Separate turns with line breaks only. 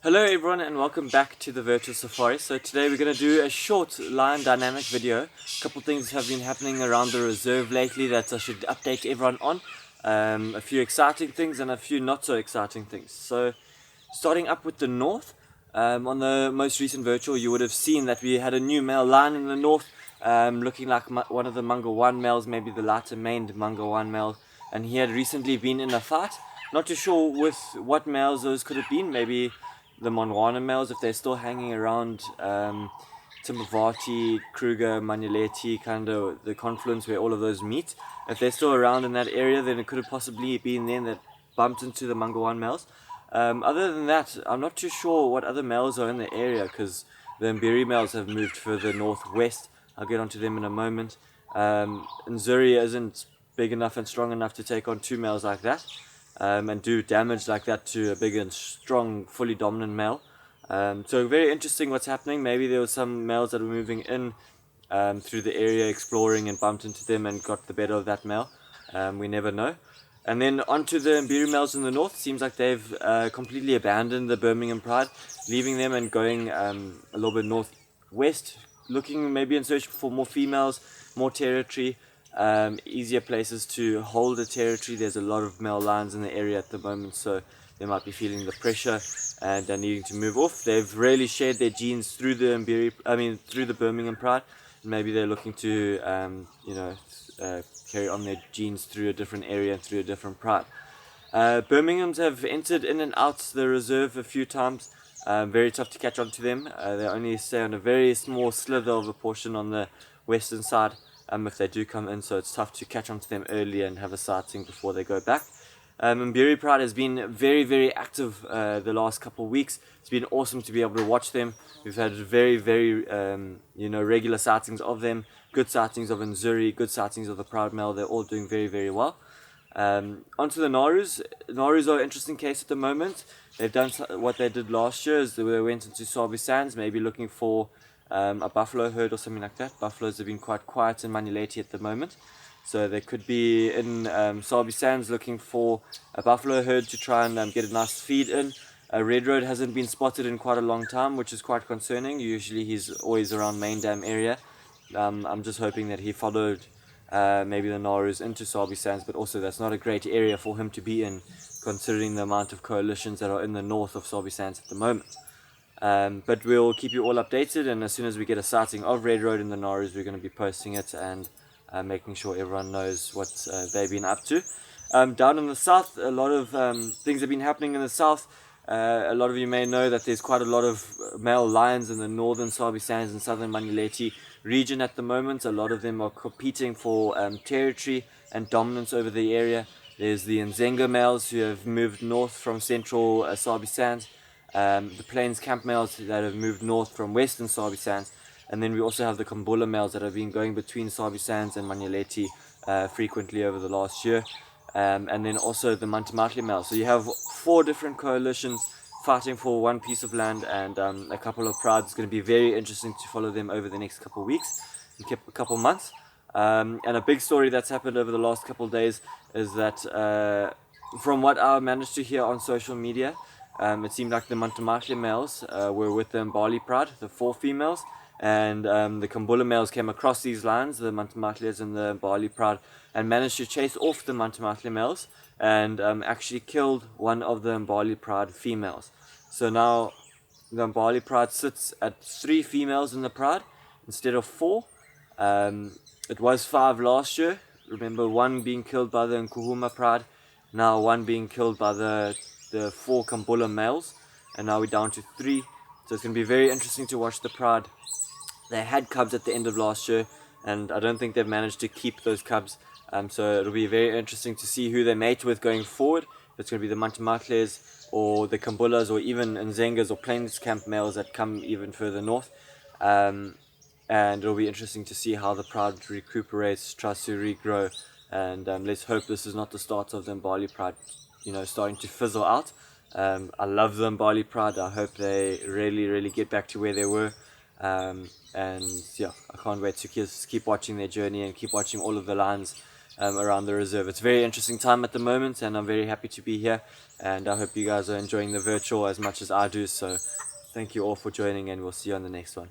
Hello everyone and welcome back to the virtual safari. So today we're going to do a short lion dynamic video. A couple things have been happening around the reserve lately that I should update everyone on. A few exciting things and a few not so exciting things. So starting up with the north, on the most recent virtual you would have seen that we had a new male lion in the north, looking like one of the Manga 1 males, maybe the lighter maned Manga 1 male, and he had recently been in a fight. Not too sure with what males those could have been, maybe the Monwana males, if they're still hanging around Timbavati, Kruger, Manuleti, kind of the confluence where all of those meet. If they're still around in that area, then it could have possibly been then that bumped into the Mangawan males. Other than that, I'm not too sure what other males are in the area because the Mbiri males have moved further northwest. I'll get onto them in a moment. Nzuri isn't big enough and strong enough to take on two males like that. And do damage like that to a big and strong, fully dominant male. So very interesting what's happening. Maybe there were some males that were moving in through the area, exploring, and bumped into them and got the better of that male. We never know. And then onto the Mbiru males in the north. Seems like they've completely abandoned the Birmingham Pride, leaving them and going a little bit northwest, looking maybe in search for more females, more territory. Easier places to hold a territory. There's a lot of male lions in the area at the moment, so they might be feeling the pressure and are needing to move off. They've really shared their genes through the through the Birmingham Pride. Maybe they're looking to carry on their genes through a different area and through a different pride. Birminghams have entered in and out the reserve a few times. Very tough to catch on to them. They only stay on a very small slither of a portion on the western side. If they do come in, so it's tough to catch on to them early and have a sighting before they go back. Mbiri Pride has been very, very active the last couple of weeks. It's been awesome to be able to watch them. We've had very, very regular sightings of them, good sightings of Nzuri, good sightings of the Proud Male. They're all doing very, very well. Onto the Narus. Narus are an interesting case at the moment. They've done what they did last year, is they went into Sabi Sands, maybe looking for a buffalo herd or something like that. Buffaloes have been quite quiet in Manuleti at the moment, so they could be in Sabi Sands looking for a buffalo herd to try and get a nice feed in. Red Road hasn't been spotted in quite a long time, which is quite concerning. Usually he's always around Main Dam area. I'm just hoping that he followed maybe the Narus into Sabi Sands, but also that's not a great area for him to be in, considering the amount of coalitions that are in the north of Sabi Sands at the moment. But we'll keep you all updated, and as soon as we get a sighting of Red Road in the Narus, we're going to be posting it and making sure everyone knows what they've been up to. Down in the south, a lot of things have been happening in the south. A lot of you may know that there's quite a lot of male lions in the northern Sabi Sands and southern Manuleti region at the moment. A lot of them are competing for territory and dominance over the area. There's the Nzenga males who have moved north from central Sabi Sands. The Plains Camp males that have moved north from western Sabi Sands, and then we also have the Kambula males that have been going between Sabi Sands and Manuleti frequently over the last year, and then also the Mantamatli males. So you have 4 different coalitions fighting for one piece of land, and a couple of prides. It's going to be very interesting to follow them over the next couple of weeks, and a couple of months. And a big story that's happened over the last couple of days is that from what I managed to hear on social media, it seemed like the Mantamatli males were with the Bali Pride, the 4 females, and the Kambula males came across these lines, the Mantamatlis and the Bali Pride, and managed to chase off the Mantamatli males and actually killed one of the Bali Pride females. So now the Bali Pride sits at 3 females in the Pride instead of 4. It was 5 last year. Remember, 1 being killed by the Nkuhuma Pride, now 1 being killed by the 4 Kambula males, and now we're down to 3. So it's going to be very interesting to watch the Pride. They had cubs at the end of last year, and I don't think they've managed to keep those cubs. So it'll be very interesting to see who they mate with going forward. If it's going to be the Mantamatles or the Kambulas or even Nzengas or Plains Camp males that come even further north. And it'll be interesting to see how the Pride recuperates, tries to regrow, and let's hope this is not the start of the Bali Pride starting to fizzle out. I love the Bali Pride. I hope they really get back to where they were. And yeah, I can't wait to keep watching their journey and keep watching all of the lions around the reserve. It's a very interesting time at the moment, and I'm very happy to be here, and I hope you guys are enjoying the virtual as much as I do. So thank you all for joining, and we'll see you on the next one.